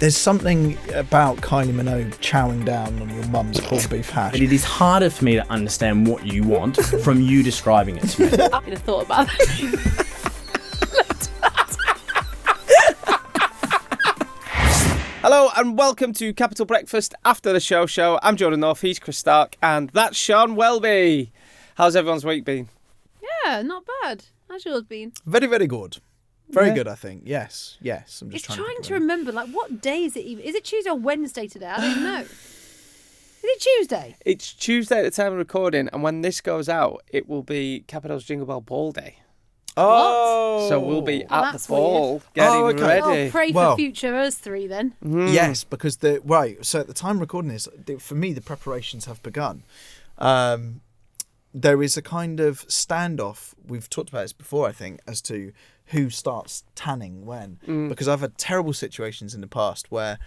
There's something about Kylie Minogue chowing down on your mum's corned beef hash. But it is harder for me to understand what you want from you describing it to me. I would have thought about that. Hello and welcome to Capital Breakfast After the Show. I'm Jordan North, he's Chris Stark, and that's Sian Welby. How's everyone's week been? Yeah, not bad. How's yours been? Very, very good. Very good, I think. Yes. I'm just trying to remember, like, what day is it even? Is it Tuesday or Wednesday today? I don't know. Is it Tuesday? It's Tuesday at the time of recording, and when this goes out, it will be Capital's Jingle Bell Ball Day. Oh! So we'll be at the that's ball getting ready. Oh, pray for future us three then. Yes, because so at the time of recording this, for me, the preparations have begun. There is a kind of standoff, we've talked about this before, I think, as to who starts tanning when. Because I've had terrible situations in the past where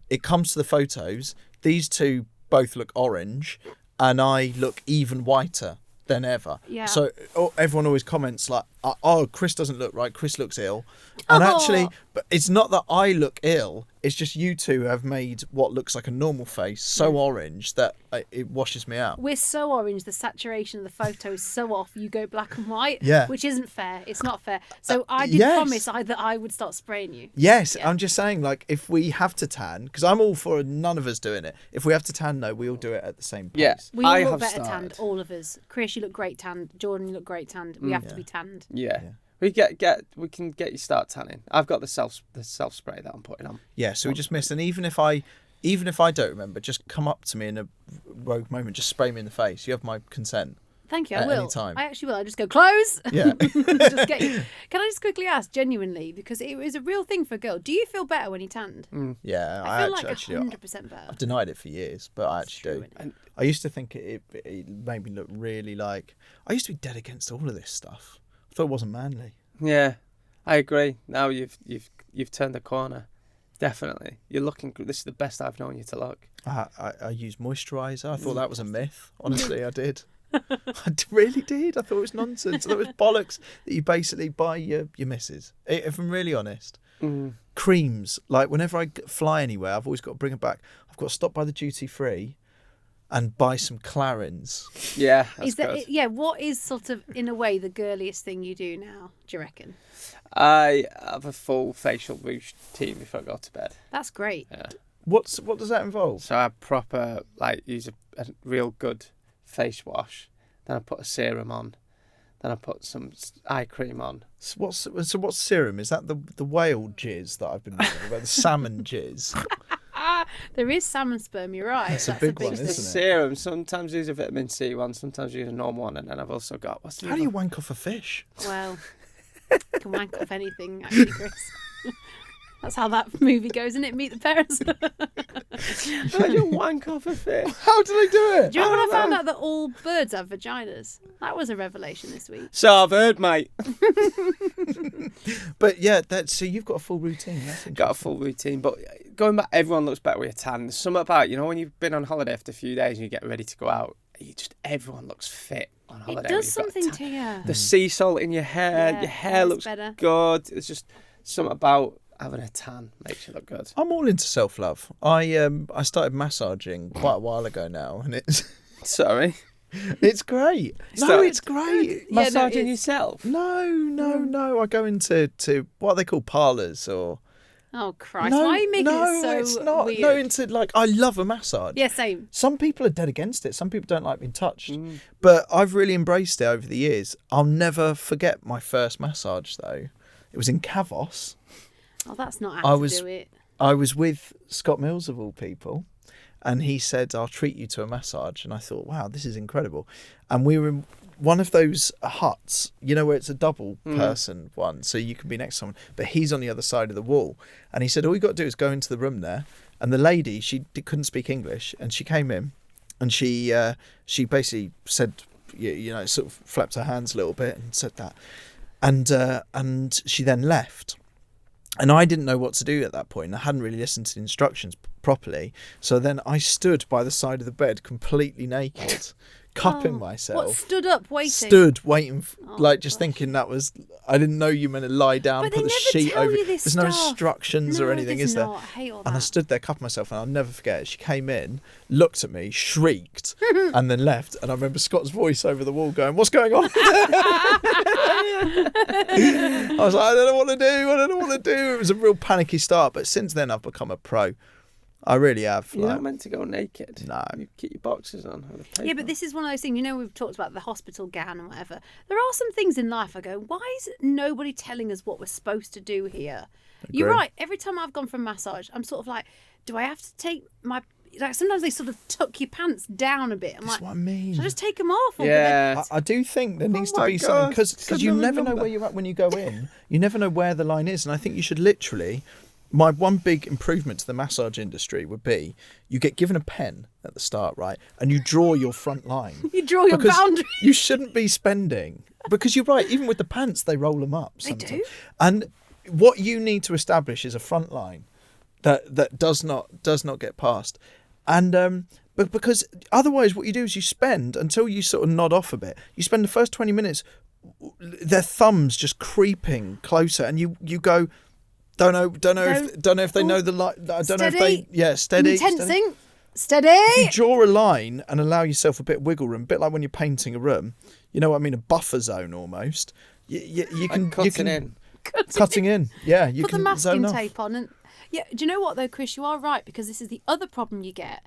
it comes to the photos, these two both look orange, and I look even whiter than ever. Yeah. So everyone always comments like, oh, Chris doesn't look right, Chris looks ill. And actually, but it's not that I look ill, it's just you two have made what looks like a normal face so orange that it washes me out. We're so orange, the saturation of the photo is so off, you go black and white, which isn't fair. It's not fair. So I did promise that I would start spraying you. Yes, yeah. I'm just saying, like, if we have to tan, because I'm all for none of us doing it. If we have to tan, though, we all do it at the same pace. Yeah, we all look better tanned, all of us. Chris, you look great tanned. Jordan, you look great tanned. We have to be tanned. Yeah. We can get you start tanning. I've got the self spray that I'm putting on. Yeah, so we just missed. And even if I don't remember, just come up to me in a rogue moment, just spray me in the face. You have my consent. Thank you. I will. Any time. I actually will. I just go close. Yeah. Just get you. Can I just quickly ask, genuinely, because it was a real thing for a girl. Do you feel better when you tanned? Yeah, I feel actually 100% better. I've denied it for years, but I actually do. And I used to think it made me look really like. I used to be dead against all of this stuff. I thought it wasn't manly. Yeah, I agree. Now you've turned the corner. Definitely, you're looking. This is the best I've known you to look. I use moisturiser. I thought that was a myth. Honestly, I did. I really did. I thought it was nonsense. I thought it was bollocks that you basically buy your missus. If I'm really honest. Creams, like whenever I fly anywhere, I've always got to bring it back. I've got to stop by the duty free and buy some Clarins. Yeah, that's good. What is sort of, in a way, the girliest thing you do now, do you reckon? I have a full facial routine before I go to bed. That's great. Yeah. What does that involve? So I proper, use a real good face wash. Then I put a serum on. Then I put some eye cream on. So what's serum? Is that the whale jizz that I've been reading about? The salmon jizz? There is salmon sperm, you're right. That's a big one, isn't it? Serum. Sometimes use a vitamin C one, sometimes use a normal one, and then I've also got... How do you wank off a fish? Well, you can wank off anything, actually, Chris. That's how that movie goes, isn't it? Meet the Parents. How do you wank off a fish? How did I do it? Do you remember when I found out that all birds have vaginas? That was a revelation this week. So I've heard, mate. But yeah, so you've got a full routine. Got a full routine, but going back, everyone looks better with a tan. There's something about, when you've been on holiday after a few days and you get ready to go out, everyone looks fit on holiday. It does something to you. The sea salt in your hair, your hair looks better. Good. It's just something about having a tan makes you look good. I'm all into self-love. I started massaging quite a while ago now, and it's... Sorry? It's great. No, it's great. Massaging yourself? No. I go into what they call parlours or... Oh, Christ. Why are you making it so it's not. weird? No, into, I love a massage. Yeah, same. Some people are dead against it. Some people don't like being touched. But I've really embraced it over the years. I'll never forget my first massage, though. It was in Cavos. Oh, that's not how to do it. I was with Scott Mills, of all people, and he said, I'll treat you to a massage. And I thought, wow, this is incredible. And we were in one of those huts, where it's a double person one, so you can be next to someone, but he's on the other side of the wall. And he said, all you got to do is go into the room there. And the lady, she couldn't speak English, and she came in, and she basically said, sort of flapped her hands a little bit and said that. And she then left. And I didn't know what to do at that point. I hadn't really listened to the instructions properly. So then I stood by the side of the bed completely naked, cupping myself. What, stood up waiting? Stood waiting, just thinking that was. I didn't know you meant to lie down, but put the sheet over. There's no instructions or anything, is there? I hate all that. And I stood there cupping myself, and I'll never forget it. She came in, looked at me, shrieked, and then left. And I remember Scott's voice over the wall going, "What's going on?" I was like, I don't know what to do. It was a real panicky start, but since then I've become a pro. I really have. You're not meant to go naked. No. You keep your boxes on. Yeah, but this is one of those things, we've talked about the hospital gown and whatever. There are some things in life I go, why is nobody telling us what we're supposed to do here? Agree. You're right. Every time I've gone for a massage, I'm sort of like, do I have to take my... Like, sometimes they sort of tuck your pants down a bit. That's what I mean. Should I just take them off? Yeah. I do think there needs to be something, because you never know where you're at when you go in. You never know where the line is. And I think you should literally... My one big improvement to the massage industry would be you get given a pen at the start, right? And you draw your front line. You draw your boundary. You shouldn't be spending. Because you're right, even with the pants, they roll them up sometimes. They do. And what you need to establish is a front line that does not get passed. And but because otherwise what you do is you spend, until you sort of nod off a bit, you spend the first 20 minutes, their thumbs just creeping closer, and you go... Don't know if they know the light. I don't know if they. Steady. Tensing. Steady. If you draw a line and allow yourself a bit of wiggle room, a bit like when you're painting a room. You know what I mean? A buffer zone almost. You can cutting in. Cutting in. Yeah, you put can the masking tape on and. Yeah, do you know what though, Chris? You are right, because this is the other problem you get,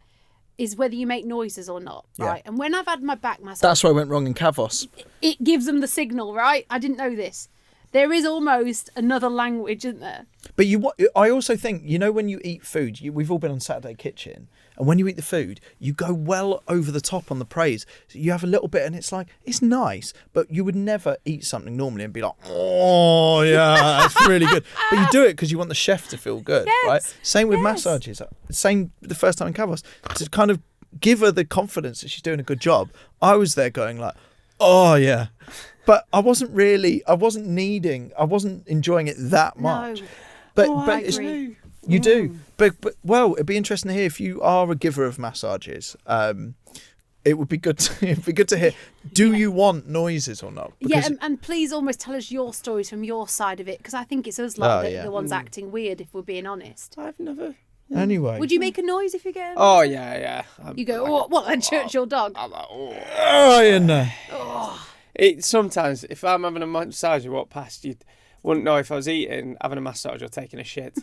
is whether you make noises or not, right? And when I've had my back massage, that's where I went wrong in Kavos. It gives them the signal, right? I didn't know this. There is almost another language, isn't there? But I also think, when you eat food, we've all been on Saturday Kitchen, and when you eat the food, you go well over the top on the praise. So you have a little bit, and it's like, it's nice, but you would never eat something normally and be like, oh, yeah, that's really good. But you do it because you want the chef to feel good, right? Same with massages. Same the first time in Kavos. To kind of give her the confidence that she's doing a good job, I was there going like, oh, yeah. But I wasn't enjoying it that much. No. But I agree. You do. But well, it'd be interesting to hear if you are a giver of massages. It would be good to hear. Do you want noises or not? Because and please almost tell us your stories from your side of it, because I think it's us the ones acting weird, if we're being honest. I've never. Yeah. Anyway. Would you make a noise if you get a Oh, yeah. You go, what, like Churchill dog? I'm like, oh, you know. Oh. Sometimes, if I'm having a massage and walk past, you wouldn't know if I was eating, having a massage, or taking a shit.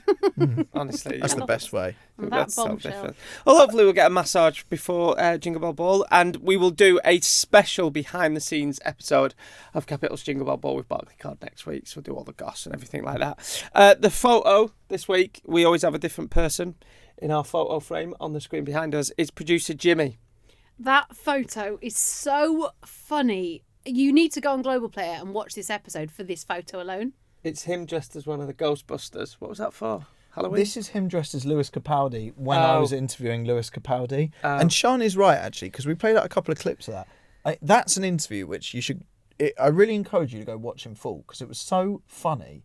Honestly. That's the best way. That's so different. Well, hopefully we'll get a massage before Jingle Bell Ball, and we will do a special behind-the-scenes episode of Capital's Jingle Bell Ball with Barclaycard next week, so we'll do all the goss and everything like that. The photo this week, we always have a different person in our photo frame on the screen behind us, is producer Jimmy. That photo is so funny. You need to go on Global Player and watch this episode for this photo alone. It's him dressed as one of the Ghostbusters. What was that for? Halloween? This is him dressed as Lewis Capaldi when I was interviewing Lewis Capaldi. And Sean is right, actually, because we played out a couple of clips of that. That's an interview which you should... I really encourage you to go watch in full, because it was so funny.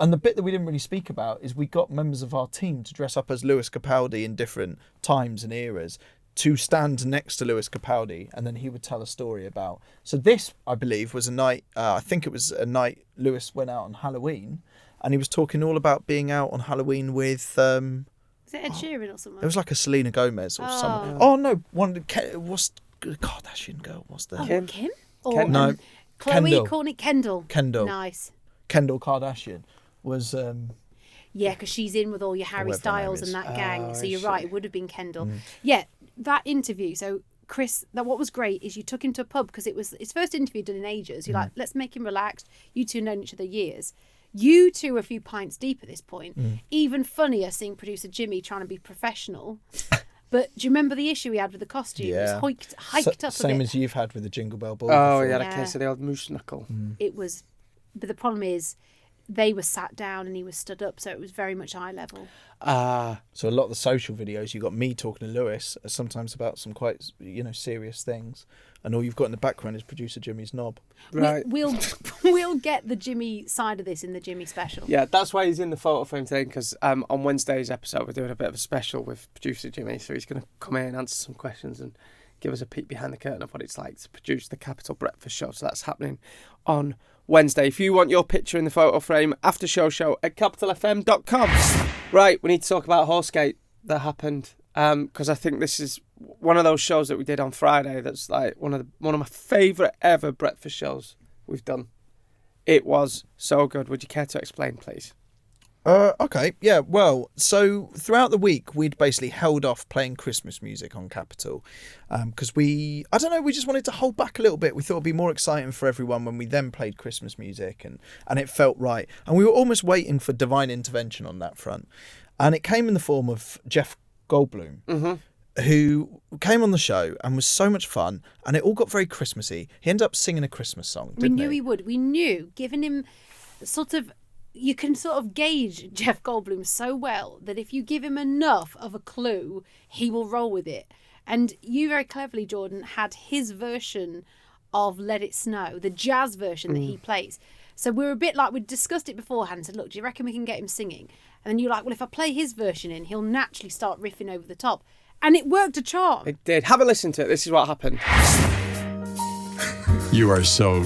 And the bit that we didn't really speak about is we got members of our team to dress up as Lewis Capaldi in different times and eras, to stand next to Lewis Capaldi, and then he would tell a story about... So this, I believe, was a night... I think it was a night Lewis went out on Halloween, and he was talking all about being out on Halloween with... Is it Ed Sheeran or something? It was like a Selena Gomez or something. Oh, no. What's Kardashian girl? What's the... Kim? Or, no. Chloe Kendall. Kendall. Nice. Kendall Kardashian was... Yeah, because she's in with all your Harry Styles and that gang. So you're right, it would have been Kendall. Mm. Yeah, that interview. So Chris, what was great is you took him to a pub, because it was his first interview done in ages. You're like, let's make him relaxed. You two have known each other years. You two are a few pints deep at this point. Even funnier seeing producer Jimmy trying to be professional. But do you remember the issue he had with the costume? Yeah. It was hiked up same a bit. as you've had with the Jingle Bell Ball. Oh, before. he had a case of the old moose knuckle. It was... But the problem is, they were sat down and he was stood up, so it was very much eye level. So a lot of the social videos, you got me talking to Lewis, sometimes about some quite, serious things, and all you've got in the background is producer Jimmy's knob. Right. We'll get the Jimmy side of this in the Jimmy special. Yeah, that's why he's in the photo frame today, because on Wednesday's episode we're doing a bit of a special with producer Jimmy, so he's going to come in and answer some questions and give us a peek behind the curtain of what it's like to produce the Capital Breakfast Show. So that's happening on Wednesday. If you want your picture in the photo frame, after show at capitalfm.com. Right, we need to talk about Horsegate that happened, because I think this is one of those shows that we did on Friday that's like one of my favourite ever breakfast shows we've done. It was so good. Would you care to explain, please? Okay, yeah, well, so throughout the week, we'd basically held off playing Christmas music on Capital because we just wanted to hold back a little bit. We thought it'd be more exciting for everyone when we then played Christmas music and it felt right. And we were almost waiting for divine intervention on that front. And it came in the form of Jeff Goldblum, who came on the show and was so much fun, and it all got very Christmassy. He ended up singing a Christmas song, didn't he? We knew he would. We knew, giving him sort of... You can sort of gauge Jeff Goldblum so well that if you give him enough of a clue, he will roll with it. And you very cleverly, Jordan, had his version of Let It Snow, the jazz version that he plays. So we were a bit like, we'd discussed it beforehand and said, look, do you reckon we can get him singing? And then you're like, well, if I play his version in, he'll naturally start riffing over the top. And it worked a charm. It did. Have a listen to it. This is what happened. You are so...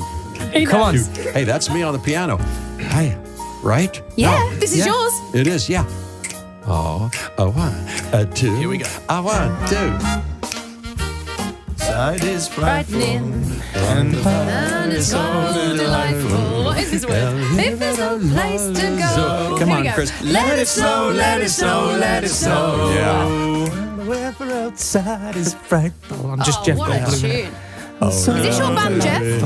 Come on. Hey, that's me on the piano. Hi. Right? Yeah, this is yours. It is, yeah. Oh, a one, a two. Here we go. A 1, 2. Side is frightening, and the fun is so delightful. What is this word? If there's a place to go. So, come on, Chris. Let it snow, let it snow, let it snow. Yeah. The weather outside is frightful. I'm just Jeff What a Goldblum. tune. Is this your band, Jeff?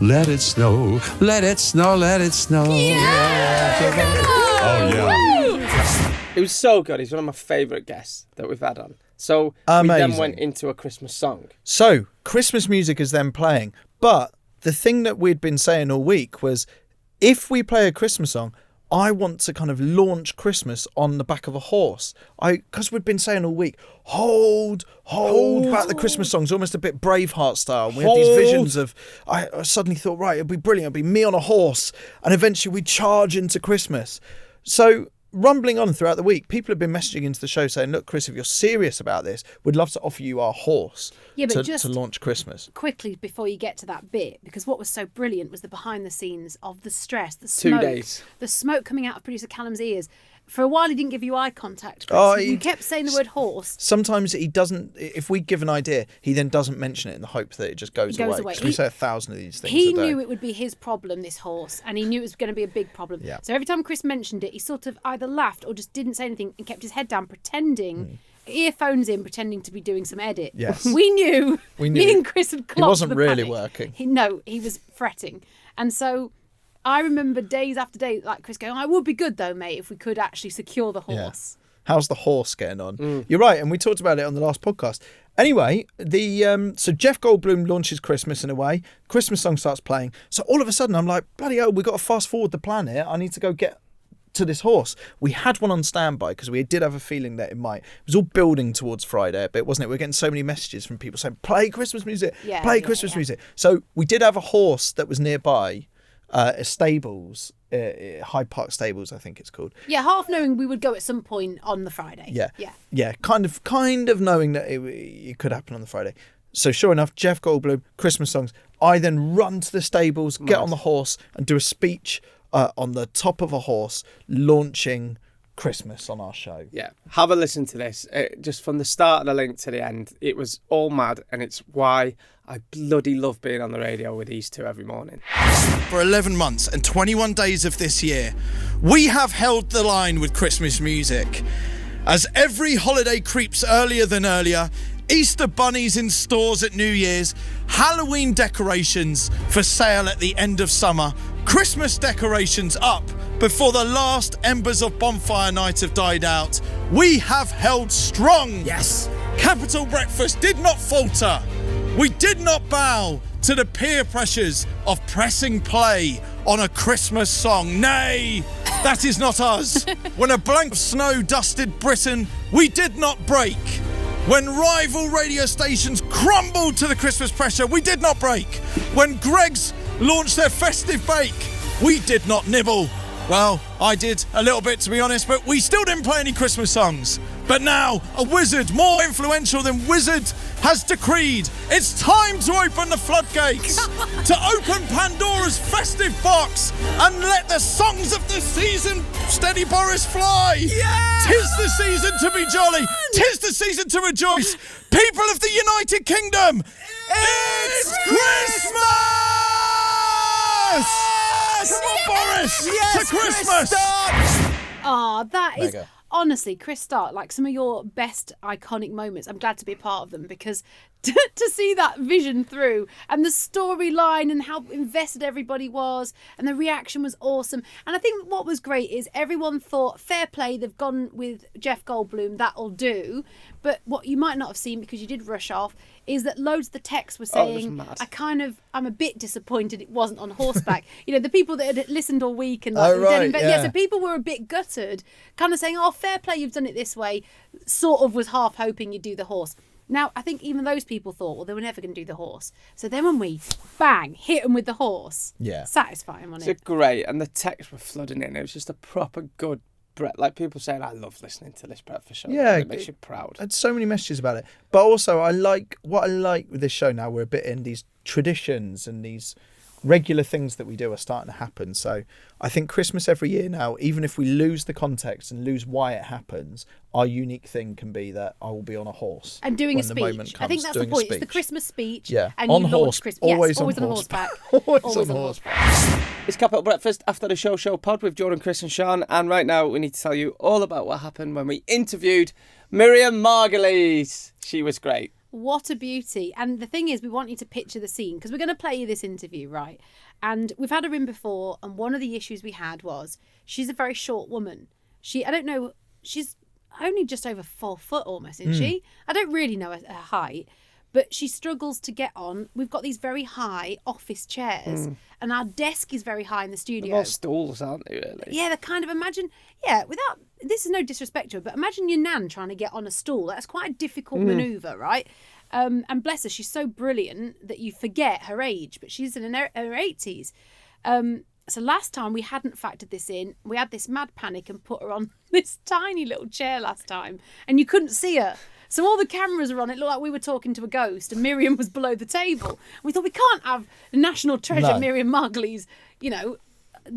Let it snow, let it snow, let it snow. Oh, yeah. It was so good. He's one of my favourite guests that we've had on. So we then went into a Christmas song. So Christmas music is then playing. But the thing that we'd been saying all week was, if we play a Christmas song, I want to kind of launch Christmas on the back of a horse. Because we've been saying all week, hold back the Christmas songs, almost a bit Braveheart style. We had these visions of, I suddenly thought, right, it'd be brilliant. It'd be me on a horse. And eventually we charge into Christmas. So rumbling on throughout the week, people have been messaging into the show saying, look, Chris, if you're serious about this, we'd love to offer you our horse to launch Christmas. Quickly, before you get to that bit, because what was so brilliant was the behind the scenes of the stress, the smoke. 2 days. The smoke coming out of producer Callum's ears. For a while, he didn't give you eye contact, Chris. You kept saying the word horse. Sometimes he doesn't, if we give an idea, he then doesn't mention it in the hope that it just goes away. Because we say 1,000 of these things He a day. knew it would be his problem, this horse, and he knew it was going to be a big problem. Yeah. So every time Chris mentioned it, he sort of either laughed or just didn't say anything and kept his head down, pretending, earphones in, pretending to be doing some edit. Yes. We knew. Me and Chris had clocked He wasn't the really panic. working. He was fretting. And so I remember days after days, like Chris going, I would be good though, mate, if we could actually secure the horse. Yeah. How's the horse getting on? You're right, and we talked about it on the last podcast. Anyway, so Jeff Goldblum launches Christmas in a way. Christmas song starts playing. So all of a sudden, I'm like, bloody hell, we've got to fast forward the plan here. I need to go get to this horse. We had one on standby because we did have a feeling that it was all building towards Friday, but wasn't it? We're getting so many messages from people saying, play Christmas music, play Christmas music. So we did have a horse that was nearby. Stables, Hyde Park Stables, I think it's called. Yeah, half knowing we would go at some point on the Friday. Yeah. Kind of knowing that it could happen on the Friday. So sure enough, Jeff Goldblum, Christmas songs. I then run to the stables, get on the horse, and do a speech on the top of a horse, launching Christmas on our show. Yeah, have a listen to this. Just from the start of the link to the end, it was all mad, and it's why I bloody love being on the radio with these two every morning. For 11 months and 21 days of this year, we have held the line with Christmas music. As every holiday creeps earlier than earlier, Easter bunnies in stores at New Year's, Halloween decorations for sale at the end of summer, Christmas decorations up before the last embers of bonfire night have died out, we have held strong. Yes. Capital Breakfast did not falter. We did not bow to the peer pressures of pressing play on a Christmas song. Nay, that is not us. When a blank of snow dusted Britain, we did not break. When rival radio stations crumbled to the Christmas pressure, we did not break. When Greggs launched their festive bake, we did not nibble. Well, I did a little bit, to be honest, but we still didn't play any Christmas songs. But now, a wizard more influential than Wizard has decreed. It's time to open the floodgates, to open Pandora's festive box and let the songs of the season, steady Boris, fly. Yeah! 'Tis the season to be jolly. 'Tis the season to rejoice. People of the United Kingdom, it's Christmas! Come on, Boris, to Christmas! Oh, that is... Mega. Honestly, Chris Stark, like some of your best iconic moments. I'm glad to be a part of them because to see that vision through and the storyline and how invested everybody was and the reaction was awesome. And I think what was great is everyone thought, fair play, they've gone with Jeff Goldblum, that'll do. But what you might not have seen because you did rush off is that loads of the texts were saying, I'm a bit disappointed it wasn't on horseback. The people that had listened all week and so people were a bit gutted, kind of saying, oh, fair play, you've done it this way, sort of was half hoping you'd do the horse. Now, I think even those people thought, well, they were never going to do the horse. So then when we, bang, hit them with the horse, satisfying, wasn't it? It's great, and the texts were flooding in. It was just a proper good... Like people saying, I love listening to this breakfast show. Yeah, it makes you proud. I had so many messages about it. But also, I like with this show now, we're a bit in these traditions and these regular things that we do are starting to happen. So I think Christmas every year now, even if we lose the context and lose why it happens, our unique thing can be that I will be on a horse. And doing a when the moment speech. comes, I think that's the doing a point. It's the speech. Christmas speech. Yeah. And on you horse. launch Christmas. Always always on on horseback. Always on horseback. It's Capital Breakfast after the show pod with Jordan, Chris and Sean. And right now we need to tell you all about what happened when we interviewed Miriam Margolyes. She was great. What a beauty. And the thing is, we want you to picture the scene because we're going to play you this interview, right? And we've had her in before. And one of the issues we had was she's a very short woman. I don't know, she's only just over 4 foot almost, isn't she? I don't really know her height. But she struggles to get on. We've got these very high office chairs, and our desk is very high in the studio. They're all stools, aren't they, really? Yeah, they're kind of, this is no disrespect to her, but imagine your nan trying to get on a stool. That's quite a difficult manoeuvre, right? And bless her, she's so brilliant that you forget her age, but she's in her 80s. So last time we hadn't factored this in. We had this mad panic and put her on this tiny little chair last time, and you couldn't see her. So all the cameras are on. It looked like we were talking to a ghost and Miriam was below the table. We thought we can't have the national treasure Miriam Margolyes,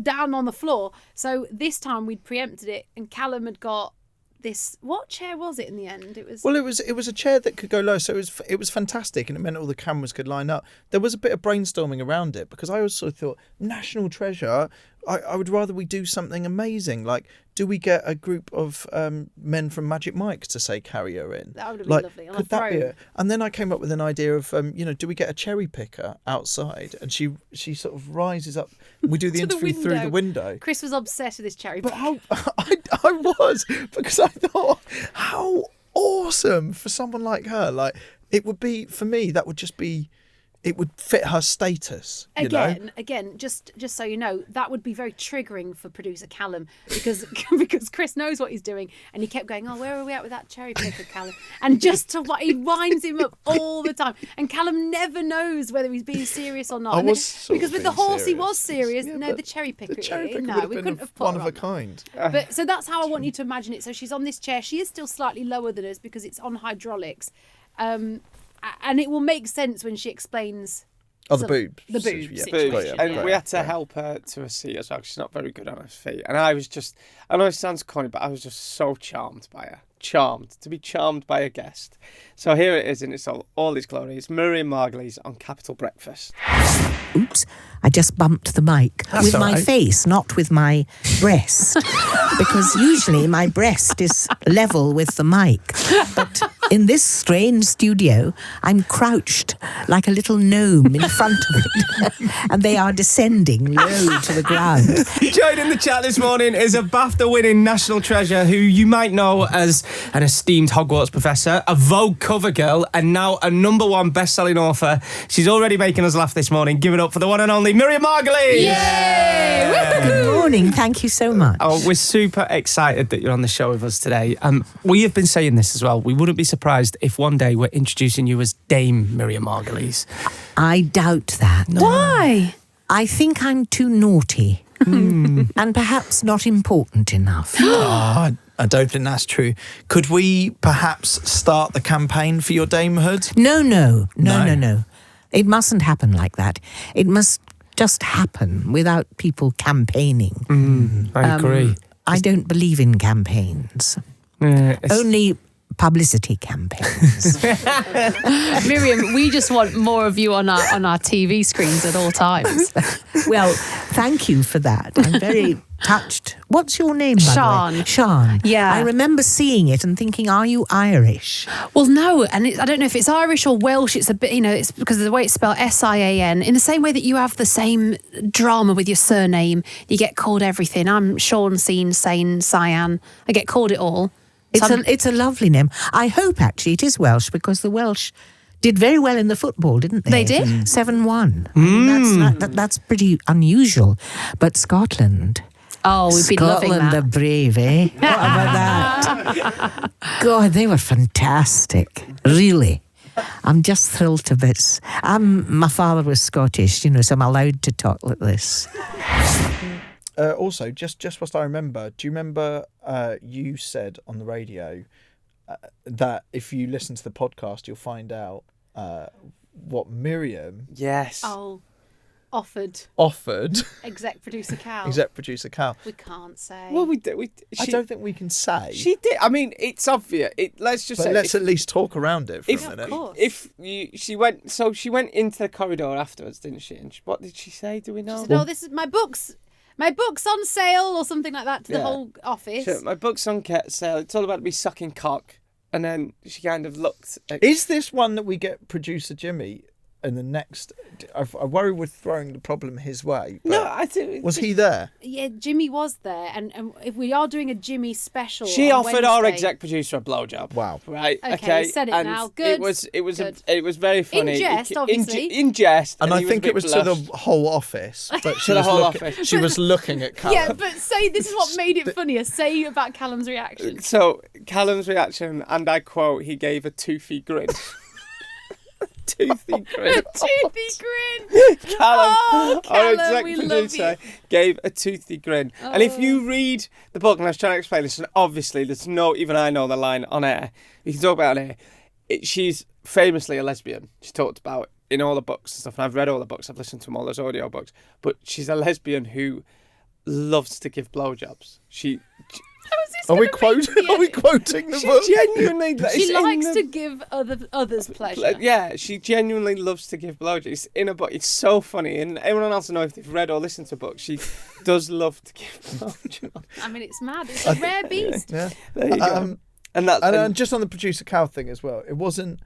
down on the floor. So this time we'd preempted it and Callum had got this... What chair was it in the end? It was a chair that could go low, so it was fantastic and it meant all the cameras could line up. There was a bit of brainstorming around it because I also thought, national treasure, I would rather we do something amazing. Like, do we get a group of men from Magic Mike's to say carry her in? That would have been lovely. Could that be it? And then I came up with an idea of, do we get a cherry picker outside? And she sort of rises up. We do the interview through the window. Chris was obsessed with this cherry picker. But I was, because I thought, how awesome for someone like her. Like, it would be, for me, that would just be... It would fit her status. Again, just so you know, that would be very triggering for producer Callum because Chris knows what he's doing, and he kept going, "Oh, where are we at with that cherry picker, Callum?" And he winds him up all the time, and Callum never knows whether he's being serious or not. Because with the horse, he was serious. Yeah, no, the cherry picker. The cherry picker we couldn't have put one her of on a kind. But so that's how I want you to imagine it. So she's on this chair. She is still slightly lower than us because it's on hydraulics. And it will make sense when she explains... the boobs. The boobs Boobs. situation. And we had to help her to a seat as well. She's not very good on her feet. And I know it sounds corny, but I was just so charmed by her. To be charmed by a guest. So here it is in its all its glory. It's Miriam Margolyes on Capital Breakfast. Oops, I just bumped the mic with my face, not with my breast. Because usually my breast is level with the mic. But in this strange studio, I'm crouched like a little gnome in front of it. And they are descending low to the ground. Joining the chat this morning is a BAFTA-winning national treasure who you might know as an esteemed Hogwarts professor, a Vogue cover girl, and now a #1 best-selling author. She's already making us laugh this morning. Give it up for the one and only Miriam Margolyes! Yay! Good morning. Thank you so much. Oh, we're super excited that you're on the show with us today. We have been saying this as well. We wouldn't be surprised if one day we're introducing you as Dame Miriam Margolyes. I doubt that. Why? I think I'm too naughty And perhaps not important enough. Oh, I don't think that's true. Could we perhaps start the campaign for your damehood? No. It mustn't happen like that. It must just happen without people campaigning. I agree. I don't believe in campaigns. Only publicity campaigns. Miriam, we just want more of you on our TV screens at all times. Well, thank you for that. I'm very touched. What's your name, by the way? Sean. Yeah. I remember seeing it and thinking, are you Irish? Well, no, and I don't know if it's Irish or Welsh. It's a bit, it's because of the way it's spelled, Sian. In the same way that you have the same drama with your surname, you get called everything. I'm Sean, Sian, Cyan. I get called it all. It's a lovely name. I hope, actually, it is Welsh, because the Welsh did very well in the football, didn't they? They did. 7-1. I mean, that's pretty unusual. But Scotland... Oh, we'd be loving Scotland, that. the brave, eh? What about that? God, they were fantastic. Really. I'm just thrilled to bits. My father was Scottish, so I'm allowed to talk like this. Also, just whilst I remember, do you remember you said on the radio that if you listen to the podcast, you'll find out what Miriam Yes. Oh, offered exec producer Cal. We can't say. Well, I don't think we can say. She did. I mean, it's obvious. Let's at least talk around it for a minute. Of course. She went into the corridor afterwards, didn't she? And what did she say? Do we know? She said, this is my books. My book's on sale or something like that to the whole office. Sure, my book's on sale. It's all about me sucking cock. And then she kind of looked at... Is this one that we get producer Jimmy in the next... I worry we're throwing the problem his way. No, I think... Was he there? Yeah, Jimmy was there. And if we are doing a Jimmy special She on offered our Wednesday- exec producer a blowjob. Wow. Right, Okay, said it and now. Good, It was good. very funny. In jest, obviously. In jest. And I he think a it bit was to the blushed. whole office. But she To the was whole looking, office. She was looking at Callum. Yeah, but say this is what made it funnier. Say about Callum's reaction. So, Callum's reaction, and I quote, he gave a toothy grin. Toothy grin. Toothy grin. Callum, Oh, our Callum, exec we love producer, gave a toothy grin. And if you read the book, and I was trying to explain this, and obviously there's no, even I know the line on air, you can talk about it on air. She's famously a lesbian. She's talked about in all the books and stuff, and I've read all the books, I've listened to all those audio books, but she's a lesbian who loves to give blowjobs. Are we quoting the book? She genuinely... She likes to give others pleasure. Yeah, she genuinely loves to give blowjobs. It's in a book. It's so funny. And everyone else will know if they've read or listened to books. She does love to give blowjobs. I mean, it's mad. It's a rare beast. Yeah. There you go. And just on the producer Cal thing as well, it wasn't...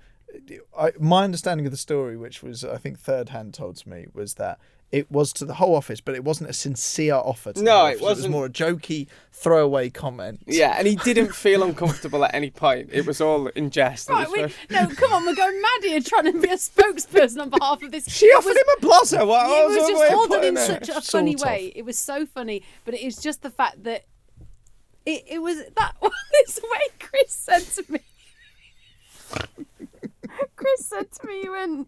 my understanding of the story, which was, I think, third hand told to me, was that it was to the whole office, but it wasn't a sincere offer to the whole office. It wasn't. It was more a jokey, throwaway comment. Yeah, and he didn't feel uncomfortable at any point. It was all in jest. Right, no, come on, we're going mad here trying to be a spokesperson on behalf of this. She offered him a blossom. What It was was the just way of told putting in it? such a funny Sort of. way. It was so funny, but it was just the fact that it was that this way Chris said to me. Chris said to me,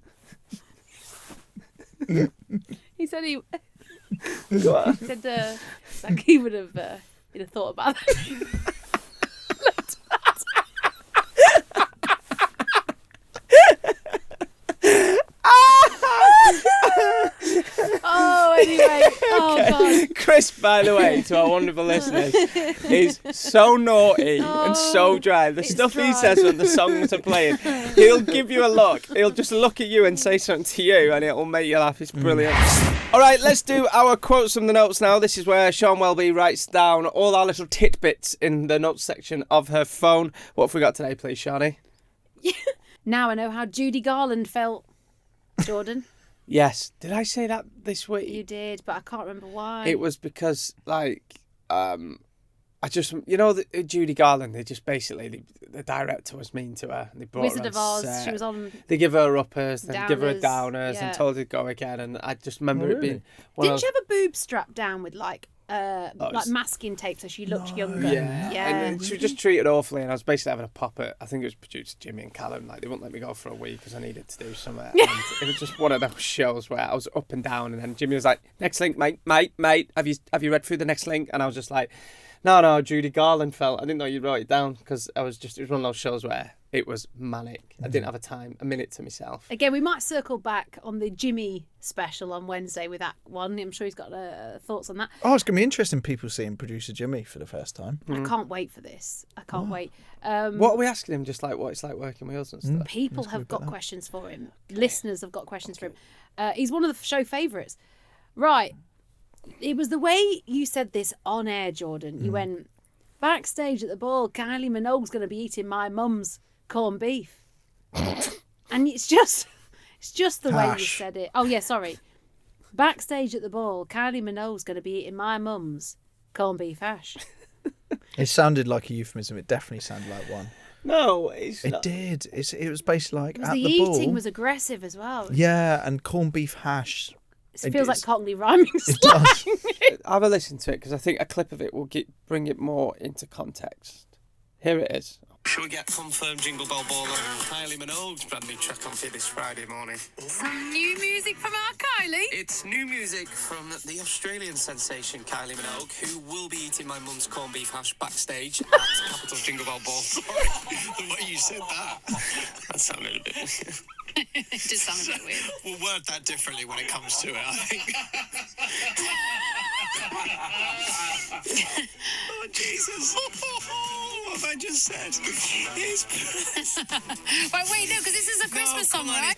he said he said like he would have he'd have thought about that. Oh, anyway. Oh, God. Chris, by the way, to our wonderful listeners, is so naughty and so dry. The it's stuff he dry. says when the songs are playing, he'll give you a look. He'll just look at you and say something to you, and it'll make you laugh. It's brilliant. All right, let's do our quotes from the notes now. This is where Sian Welby writes down all our little tidbits in the notes section of her phone. What have we got today, please, Shani? Now I know how Judy Garland felt, Jordan. Yes. Did I say that this week? You did, but I can't remember why. It was because, I just, Judy Garland, they just basically, the director was mean to her. They brought Wizard her of on Oz, set. she was on... They give her uppers, then give her Downers, downers, yeah. and told her to go again. And I just remember it being... Didn't she have a boob strapped down with, like, like masking tape, so she looked younger. Yeah. And she was just treated awfully, and I was basically having a pop at, I think it was producer Jimmy and Callum. Like, they wouldn't let me go for a week because I needed to do something. And it was just one of those shows where I was up and down, and then Jimmy was like, "Next link, mate. Have you read through the next link?" And I was just like, No, Judy Garland felt. I didn't know you'd write it down because it was one of those shows where it was manic. I didn't have a minute to myself. Again, we might circle back on the Jimmy special on Wednesday with that one. I'm sure he's got thoughts on that. Oh, it's going to be interesting, people seeing producer Jimmy for the first time. I can't wait for this. I can't wait. What are we asking him? Just like what it's like working with us and stuff? People have got questions for him. Listeners have got questions for him. He's one of the show favourites. Right. It was the way you said this on air, Jordan. You went, backstage at the ball, Kylie Minogue's going to be eating my mum's corned beef. And it's just the way you said it. Oh, yeah, sorry. Backstage at the ball, Kylie Minogue's going to be eating my mum's corned beef hash. It sounded like a euphemism. It definitely sounded like one. No, it did. It was basically like at the the ball. eating was aggressive as well. Yeah, and corned beef hash. It feels like Cockney rhyming It slang. does. Have a listen to it because I think a clip of it will bring it more into context. Here it is. Shall we get confirmed Jingle Bell Baller Kylie Minogue's brand new track on for you this Friday morning? Some new music from our Kylie. It's new music from the Australian sensation Kylie Minogue, who will be eating my mum's corned beef hash backstage at Capital's Jingle Bell Ball. Sorry, the way you said that sounded a bit... It does sound a bit weird. We'll word that differently when it comes to it, I think. Oh, Jesus. What have I just said? Wait, no, because this is a Christmas song, right?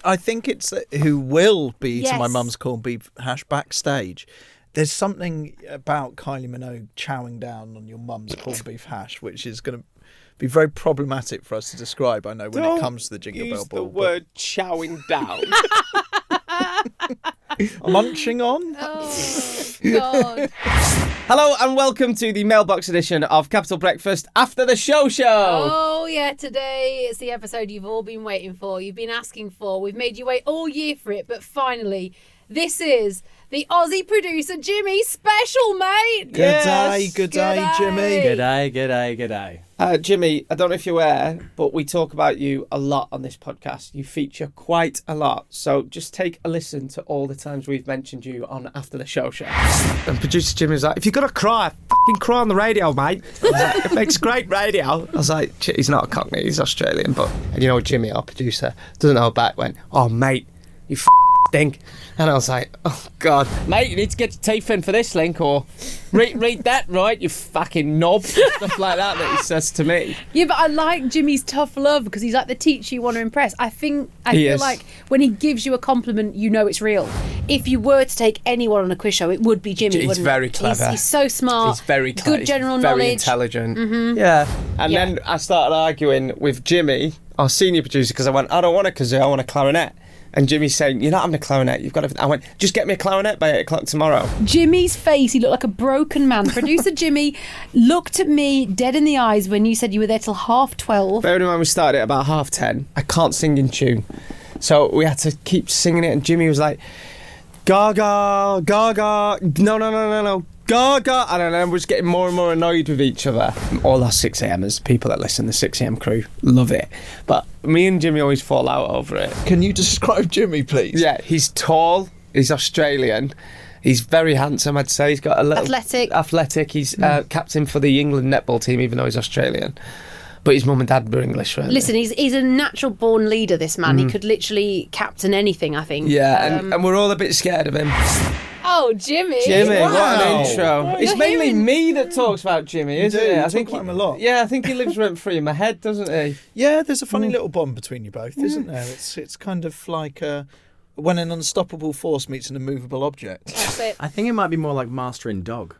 I think it's who will be eating my Yes. mum's corned beef hash backstage. There's something about Kylie Minogue chowing down on your mum's corned beef hash, which is going to be very problematic for us to describe, I know, when it comes to the Jingle Bell Ball. The word chowing down. Munching on? Oh, God. Hello and welcome to the mailbox edition of Capital Breakfast After the Show. Oh, yeah, today it's the episode you've all been waiting for. You've been asking for. We've made you wait all year for it, but finally, this is the Aussie producer Jimmy special, mate. Good day, Jimmy. G'day. Jimmy, I don't know if you're aware, but we talk about you a lot on this podcast. You feature quite a lot. So just take a listen to all the times we've mentioned you on After the Show. And producer Jimmy was like, if you're going to cry, fucking cry on the radio, mate. I was like, it makes great radio. I was like, he's not a Cockney, he's Australian. And you know, Jimmy, our producer, doesn't know back, went, oh, mate, you stink. And I was like, oh, God. Mate, you need to get your teeth in for this link, or read that right, you fucking knob. Stuff like that he says to me. Yeah, but I like Jimmy's tough love because he's like the teacher you want to impress. I feel like when he gives you a compliment, you know it's real. If you were to take anyone on a quiz show, it would be Jimmy, He's wouldn't very it? clever. He's so smart. He's very clever. Good general very knowledge. Intelligent. Mm-hmm. Yeah. And Yeah. then I started arguing with Jimmy, our senior producer, because I went, I don't want a kazoo, I want a clarinet. And Jimmy's saying, you're not having a clarinet, you've got to... I went, just get me a clarinet by 8 o'clock tomorrow. Jimmy's face, he looked like a broken man. Producer Jimmy looked at me dead in the eyes when you said you were there till 12:30. Bearing in mind we started at about 10:30, I can't sing in tune. So we had to keep singing it, and Jimmy was like, Gaga, Gaga, no, Gaga. I don't know, we're just getting more and more annoyed with each other. All our 6amers, people that listen, the 6am crew, love it. But me and Jimmy always fall out over it. Can you describe Jimmy, please? Yeah, he's tall, he's Australian, he's very handsome, I'd say. He's got a little... Athletic. He's captain for the England netball team, even though he's Australian. But his mum and dad were English, weren't they? Listen, he's a natural born leader, this man. He could literally captain anything, I think. Yeah, and we're all a bit scared of him. Oh, Jimmy. What an intro. Wow. It's You're mainly hearing- me that talks about Jimmy, isn't it? You I think talk about him a lot. Yeah, I think he lives rent free in my head, doesn't he? Yeah, there's a funny little bond between you both, isn't there? It's kind of like when an unstoppable force meets an immovable object. That's it. I think it might be more like master and dog.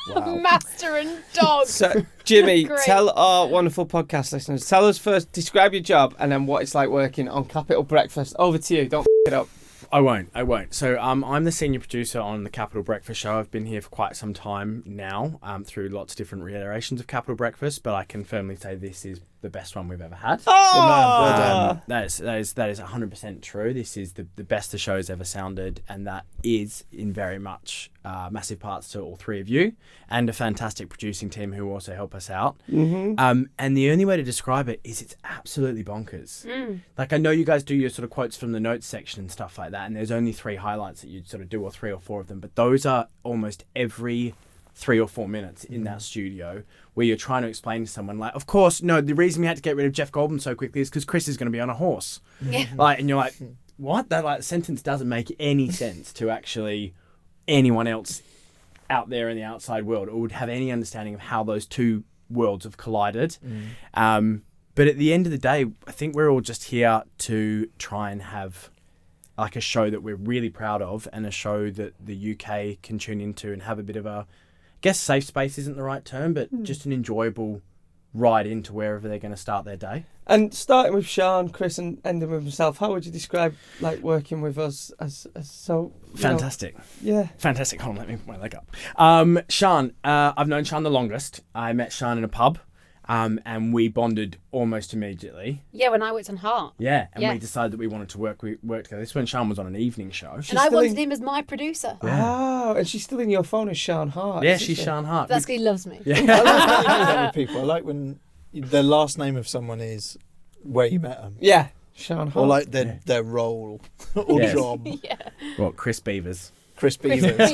Wow. Master and dog. So, Jimmy, Great. tell our wonderful podcast listeners, tell us first, describe your job and then what it's like working on Capital Breakfast. Over to you, don't it up. I won't. So I'm the senior producer on the Capital Breakfast Show. I've been here for quite some time now, through lots of different reiterations of Capital Breakfast, but I can firmly say this is the best one we've ever had. Oh! That is 100% true. This is the best the show's ever sounded, and that is in very much massive parts to all three of you, and a fantastic producing team who also help us out. Mm-hmm. And the only way to describe it is it's absolutely bonkers. Like, I know you guys do your sort of quotes from the notes section and stuff like that, and there's only 3 highlights that you sort of do, or 3 or 4 of them, but those are almost every 3 or 4 minutes in that studio where you're trying to explain to someone, like, of course, no, the reason we had to get rid of Jeff Goldblum so quickly is because Chris is going to be on a horse. Like, and you're like, what? That like sentence doesn't make any sense to actually anyone else out there in the outside world, or would have any understanding of how those two worlds have collided. But at the end of the day, I think we're all just here to try and have like a show that we're really proud of, and a show that the UK can tune into and have a bit of a, I guess safe space isn't the right term, but just an enjoyable ride into wherever they're going to start their day. And starting with Sian, Chris, and ending with myself, how would you describe like working with us as so fantastic? Yeah, fantastic. Hold on, let me put my leg up. Sian, I've known Sian the longest. I met Sian in a pub. And we bonded almost immediately. Yeah, when I worked on Heart. Yeah, and we decided that we wanted to work together. This is when Sian was on an evening show. And I wanted him as my producer. Oh, and she's still in your phone as Sian Hart. Yeah, she's Sian Hart. That's because he loves me. Yeah. I like when you do that with people. I like when the last name of someone is where you met them. Yeah, Sian Hart. Or like their role or job. Well, Chris Beavers. Chris Beavers.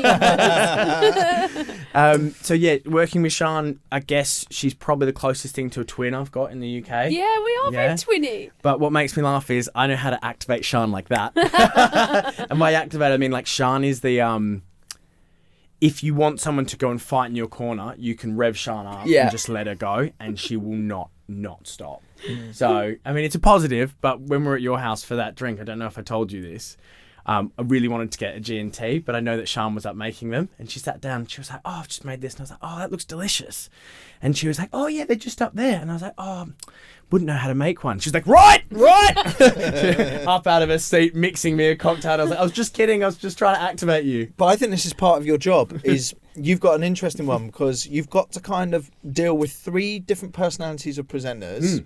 So yeah, working with Sian, I guess she's probably the closest thing to a twin I've got in the UK. Yeah, we are very twinny. But what makes me laugh is I know how to activate Sian like that. And by activate, I mean like Sian is the if you want someone to go and fight in your corner, you can rev Sian up and just let her go, and she will not stop. So I mean, it's a positive. But when we're at your house for that drink, I don't know if I told you this. I really wanted to get a G&T, but I know that Sian was up making them, and she sat down and she was like, oh, I've just made this. And I was like, oh, that looks delicious. And she was like, oh, yeah, they're just up there. And I was like, oh, wouldn't know how to make one. She's like, right. Up out of her seat, mixing me a cocktail. And I was like, I was just kidding. I was just trying to activate you. But I think this is part of your job, is you've got an interesting one, because you've got to kind of deal with 3 different personalities of presenters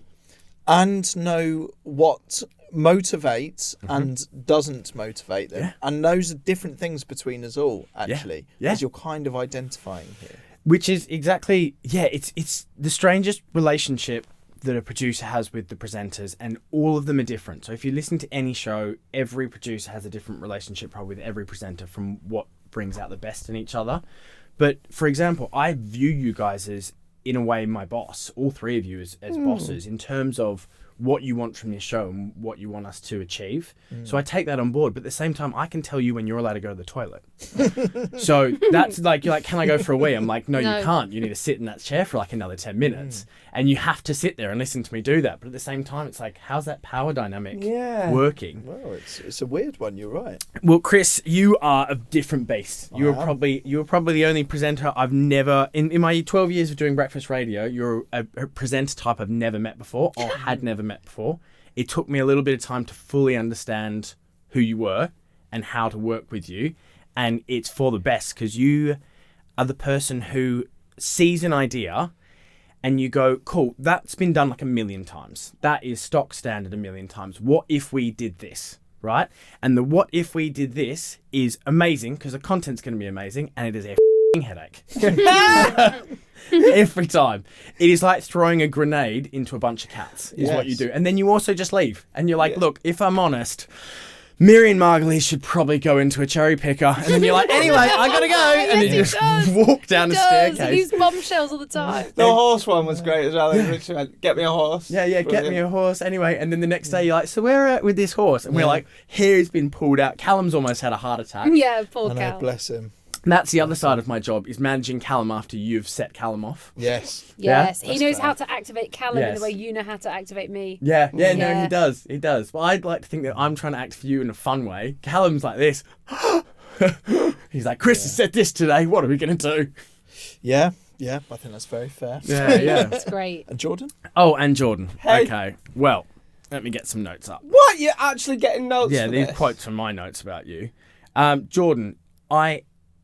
and know what motivates and doesn't motivate them, and those are different things between us all, actually, as you're kind of identifying here, which is exactly it's the strangest relationship that a producer has with the presenters, and all of them are different. So if you listen to any show, every producer has a different relationship probably with every presenter, from what brings out the best in each other. But for example, I view you guys as, in a way, my boss, all 3 of you as bosses, in terms of what you want from this show and what you want us to achieve. So I take that on board, but at the same time, I can tell you when you're allowed to go to the toilet. So that's like, you're like, can I go for a wee? I'm like, no, you can't. You need to sit in that chair for like another 10 minutes. And you have to sit there and listen to me do that. But at the same time, it's like, how's that power dynamic working? Well, it's a weird one, you're right. Well, Chris, you are a different beast. You were probably the only presenter I've never, in my 12 years of doing breakfast radio, you're a presenter type I've never met before, or had never met before. It took me a little bit of time to fully understand who you were and how to work with you. And it's for the best, because you are the person who sees an idea and you go, cool, that's been done like 1,000,000 times. That is stock standard 1,000,000 times. What if we did this, right? And the what if we did this is amazing, because the content's going to be amazing, and it is a headache. Every time. It is like throwing a grenade into a bunch of cats, is what you do. And then you also just leave. And you're like, look, if I'm honest, Miriam Margolyes should probably go into a cherry picker. And then you're like, anyway, I gotta go. And then you just walk down the staircase. He used bombshells all the time. The horse one was great as well. Richard went, get me a horse. Yeah, get me a horse. Anyway, and then the next day you're like, so where are with this horse? And we're like, hair's been pulled out. Callum's almost had a heart attack. Yeah, poor I know, Cal. bless him. And that's the other side of my job, is managing Callum after you've set Callum off. Yes. Yes, Yeah? he knows how to activate Callum in Yes. the way you know how to activate me. No, he does. He does. But I'd like to think that I'm trying to act for you in a fun way. Callum's like this. He's like, Chris has said this today. What are we going to do? Yeah, I think that's very fair. Yeah. That's great. And Jordan? Oh, and Jordan. Hey. Okay. Well, let me get some notes up. What? You're actually getting notes Yeah, for these this? quotes from my notes about you. Jordan,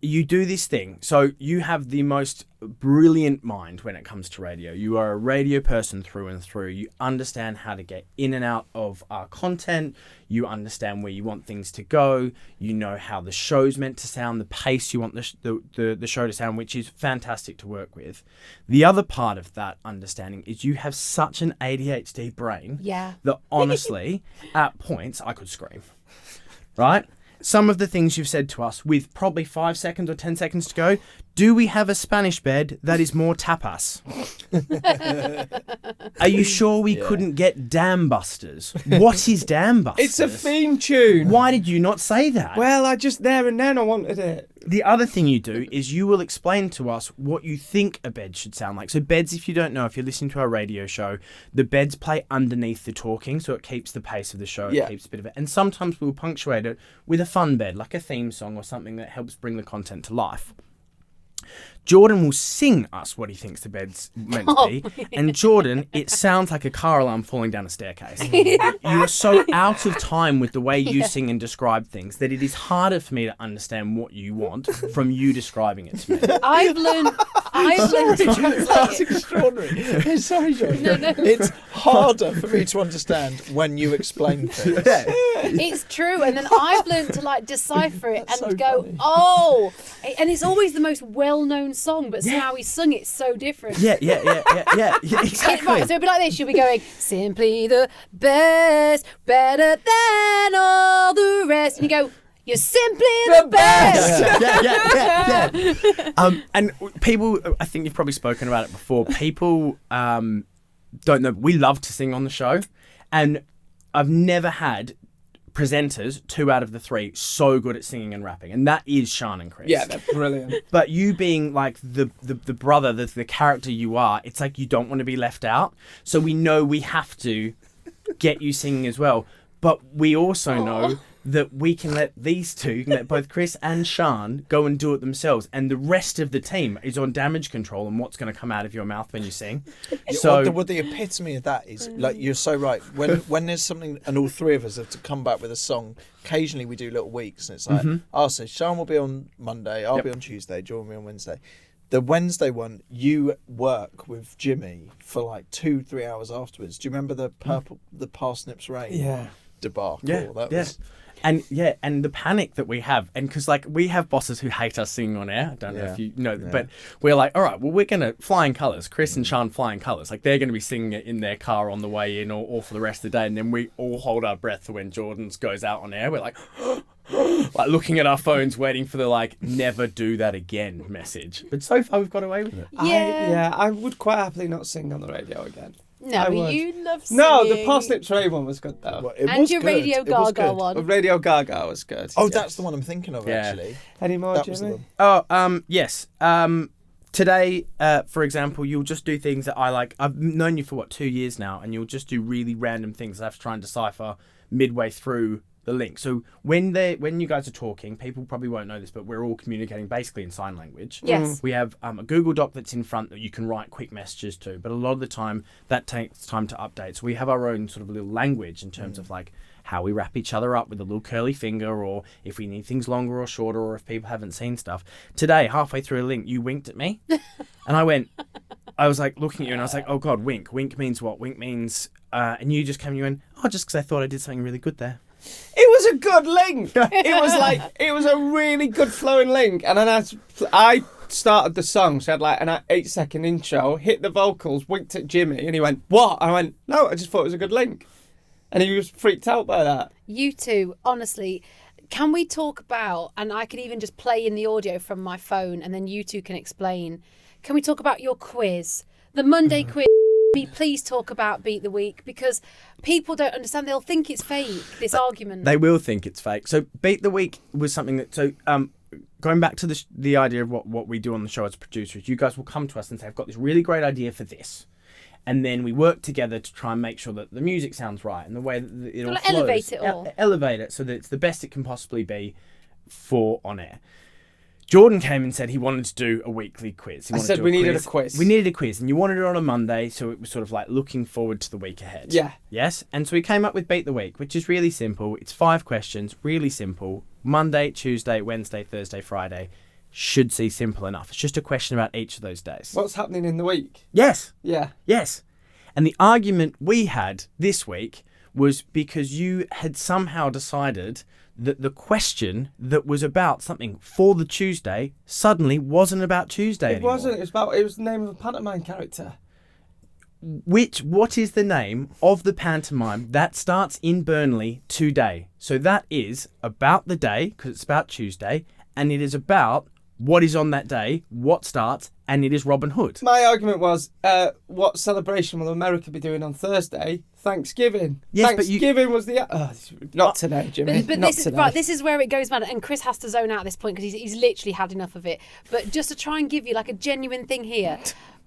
you do this thing. So you have the most brilliant mind when it comes to radio. You are a radio person through and through. You understand how to get in and out of our content. You understand where you want things to go. You know how the show's meant to sound, the pace you want the show to sound, which is fantastic to work with. The other part of that understanding is you have such an ADHD brain that honestly, at points, I could scream. Right? Some of the things you've said to us with probably 5 seconds or 10 seconds to go. Do we have a Spanish bed that is more tapas? Are you sure we couldn't get Dam Busters? What is Dam Busters? It's a theme tune. Why did you not say that? Well, I just there and then I wanted it. The other thing you do is you will explain to us what you think a bed should sound like. So beds, if you don't know, if you're listening to our radio show, the beds play underneath the talking, so it keeps the pace of the show. It keeps a bit of it. And sometimes we'll punctuate it with a fun bed, like a theme song or something that helps bring the content to life. Jordan will sing us what he thinks the bed's meant to be. And Jordan, it sounds like a car alarm falling down a staircase. You are so out of time with the way you sing and describe things that it is harder for me to understand what you want from you describing it to me. I've learned to translate That's it. extraordinary. Sorry, John. It's harder for me to understand when you explain things. It's true, and then I've learned to like decipher it and go, oh, and it's always the most well-known song, but somehow he sung it so different. Yeah, exactly. Right, so it'd be like this. You'll be going, simply the best, better than all the rest, and you go, you're simply the best. Yeah. And people, I think you've probably spoken about it before. People don't know. We love to sing on the show, and I've never had presenters, 2 out of the 3, so good at singing and rapping, and that is Sian and Chris. Yeah, they're brilliant. But you being like the brother, the character you are, it's like you don't want to be left out. So we know we have to get you singing as well. But we also know that we can let these two, let both Chris and Sian go and do it themselves, and the rest of the team is on damage control and what's going to come out of your mouth when you sing. So the epitome of that is, like, you're so right. When there's something, and all 3 of us have to come back with a song. Occasionally we do little weeks, and it's like, so Sian will be on Monday, I'll be on Tuesday, Jordan will be on Wednesday. The Wednesday one, you work with Jimmy for like 2-3 hours afterwards. Do you remember the Parsnips Rain? Yeah. Debacle. Yeah, That was... And the panic that we have, and because like we have bosses who hate us singing on air. I don't know if you know, but we're like, all right, well, we're gonna flying colours. Chris and Sian flying colours. Like they're gonna be singing it in their car on the way in, or for the rest of the day, and then we all hold our breath for when Jordan's goes out on air. We're like, like looking at our phones, waiting for the like never do that again message. But so far we've got away with it. I would quite happily not sing on the radio again. No, but you love singing. No, the Parsnips Rain one was good though. Well, it And was your good. Radio It was Gaga good. one. Radio Gaga was good. Oh, yes. that's the one I'm thinking of, actually. Any more, That was the Jimmy? one. Oh, yes. Today, for example, you'll just do things that I like. I've known you for 2 years now, and you'll just do really random things that I have to try and decipher midway through the link. So when you guys are talking, people probably won't know this, but we're all communicating basically in sign language. Yes. We have a Google Doc that's in front that you can write quick messages to, but a lot of the time that takes time to update. So we have our own sort of little language in terms of like how we wrap each other up with a little curly finger, or if we need things longer or shorter, or if people haven't seen stuff. Today, halfway through a link, you winked at me, and I was like looking at you, and I was like, oh God, wink. Wink means what? Wink means, and you just came and you went, oh, just because I thought I did something really good there. It was a good link. It was a really good flowing link. And then I started the song, so I had like an 8-second intro, hit the vocals, winked at Jimmy, and he went, what? I went, no, I just thought it was a good link. And he was freaked out by that. You two, honestly, can we talk about, and I could even just play in the audio from my phone and then you two can explain, can we talk about your quiz? The Monday quiz. Please talk about Beat the Week, because people don't understand. They'll think it's fake, this argument. They will think it's fake. So Beat the Week was something that, going back to the idea of what we do on the show as producers, you guys will come to us and say, I've got this really great idea for this. And then we work together to try and make sure that the music sounds right and the way that it all flows. Elevate it all. Elevate it so that it's the best it can possibly be for on air. Jordan came and said he wanted to do a weekly quiz. I said we needed a quiz. We needed a quiz, and you wanted it on a Monday, so it was sort of like looking forward to the week ahead. Yeah. Yes? And so we came up with Beat the Week, which is really simple. It's 5 questions, really simple. Monday, Tuesday, Wednesday, Thursday, Friday. should see simple enough. It's just a question about each of those days. What's happening in the week? Yes. Yeah. Yes. And the argument we had this week was because you had somehow decided that the question that was about something for the Tuesday suddenly wasn't about Tuesday anymore. It wasn't. It was the name of a pantomime character. What is the name of the pantomime that starts in Burnley today? So that is about the day, because it's about Tuesday, and it is about what is on that day, what starts, and it is Robin Hood. My argument was, what celebration will America be doing on Thursday? Thanksgiving. Yes, Thanksgiving was the... not today, Jimmy. But not this today. Right, this is where it goes mad, and Chris has to zone out at this point because he's literally had enough of it. But just to try and give you like a genuine thing here,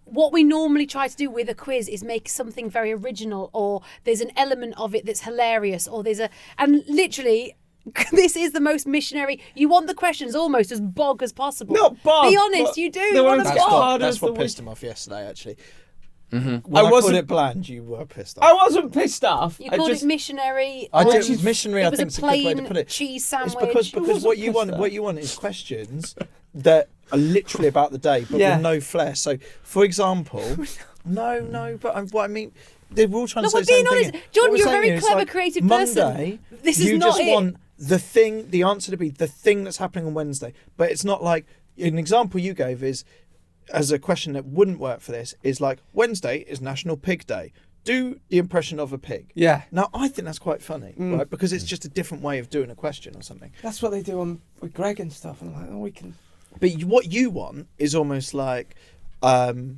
what we normally try to do with a quiz is make something very original, or there's an element of it that's hilarious, or and literally... This is the most missionary. You want the questions almost as bog as possible. Not bog. Be honest, you do. You want a That's bog. what pissed him off yesterday, actually. Mm-hmm. When I called it bland, you were pissed off. I wasn't pissed off. You called it missionary. I did missionary. I It was think a it's a good way to plain put it. cheese sandwich. It's because what you want is questions that are literally about the day, but with no flair. So, for example, but what I mean. They were all trying to say we're the same being thing. honest. John, What we're you're a saying very is, clever, like, creative Monday, person. This is you not just it. want the answer to be the thing that's happening on Wednesday. But it's not like, an example you gave is, as a question that wouldn't work for this, is like, Wednesday is National Pig Day. Do the impression of a pig. Yeah. Now, I think that's quite funny, right? Because it's just a different way of doing a question or something. That's what they do with Greg and stuff. And I'm like, we can... But what you want is almost like, is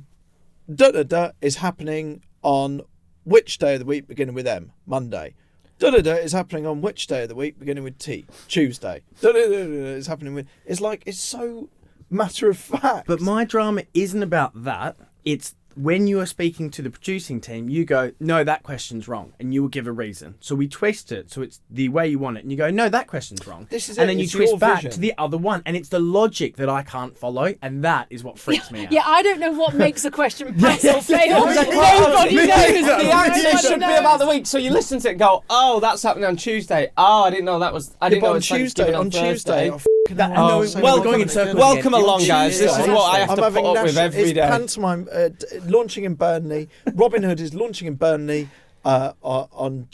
happening on which day of the week beginning with M? Monday. Is happening on which day of the week beginning with T? Tuesday. Is happening with... It's like, it's so matter of fact. But my drama isn't about that. It's when you are speaking to the producing team, you go, no, that question's wrong. And you will give a reason. So we twist it so it's the way you want it. And you go, no, that question's wrong. This is and it. then you It's twist your back vision. to the other one. And it's the logic that I can't follow. And that is what freaks me out. Yeah, I don't know what makes a question pass or fail. Nobody knows. Nobody The answer knows. should be about the week. So you listen to it and go, oh, that's happening on Tuesday. Oh, I didn't know that was... I didn't know it was Tuesday. on Thursday. Welcome along, guys. This is what I have to put up with every day. Pantomime launching in Burnley. Robin Hood is launching in Burnley on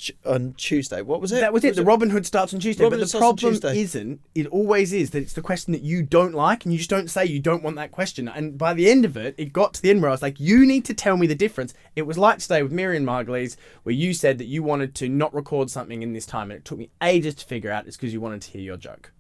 Tuesday. What was it? That was it. The Robin Hood starts on Tuesday. Robin but Hood the starts on problem Tuesday. it always is that it's the question that you don't like and you just don't say you don't want that question. And by the end of it, it got to the end where I was like, you need to tell me the difference. It was like today with Miriam Margolyes, where you said that you wanted to not record something in this time. And it took me ages to figure out it's because you wanted to hear your joke.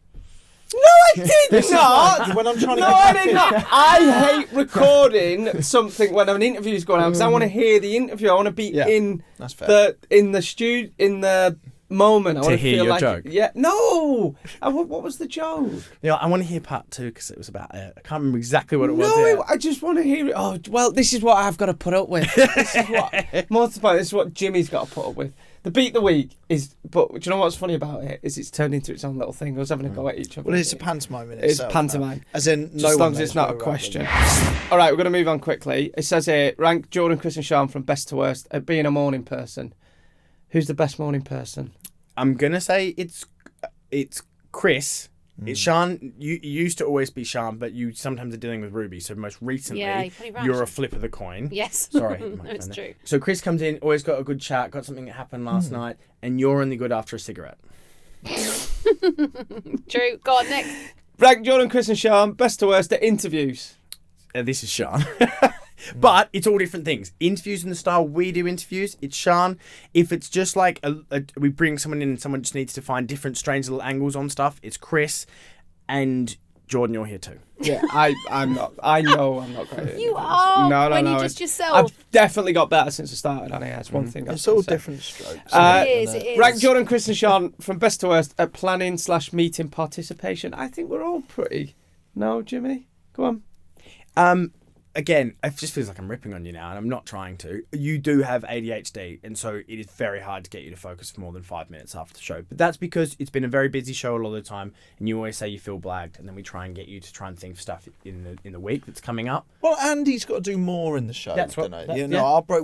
No, I did not. When I'm trying to I did not. I hate recording something when an interview's going on because I want to hear the interview. I want to be in that's fair. in the moment. I want to hear feel your like joke. Yeah. No. What was the joke? Yeah, I want to hear part 2 because it was about I can't remember exactly what it was. No, I just want to hear it. Oh, well, this is what I've got to put up with. This is what more to the point, this is what Jimmy's got to put up with. The beat the week is, but do you know what's funny about it? Is it's turned into its own little thing. I was having a go at each other. Well, it's a pantomime in It's itself. pantomime. As in, Just as long as it's not a question. All right, we're going to move on quickly. It says here, rank Jordan, Chris and Sean from best to worst at being a morning person. Who's the best morning person? I'm going to say it's Chris. It's Sean. You used to always be Sean, but you sometimes are dealing with Ruby. So most recently, Yeah, pretty right. you're a flip of the coin. Yes. Sorry. No, it's true. So Chris comes in, always got a good chat, got something that happened last night, and you're only good after a cigarette. True. Go on, next. Rank Jordan, Chris and Sean, best to worst at interviews. This is Sean. But it's all different things. Interviews in the style we do interviews, it's Sean. If it's just like we bring someone in and someone just needs to find different strange little angles on stuff, it's Chris. And Jordan, you're here too. Yeah, I'm not. I know I'm not great. You are. No, when no. you just yourself. I've definitely got better since I started on it. That's one thing. It's all different strokes. It is. Rank Jordan, Chris and Sean from best to worst at planning/meeting participation. I think we're all pretty. No, Jimmy? Go on. again, it just feels like I'm ripping on you now, and I'm not trying to. You do have ADHD, and so it is very hard to get you to focus for more than 5 minutes after the show. But that's because it's been a very busy show a lot of the time, and you always say you feel blagged, and then we try and get you to try and think of stuff in the week that's coming up. Well, Andy's got to do more in the show. That's what.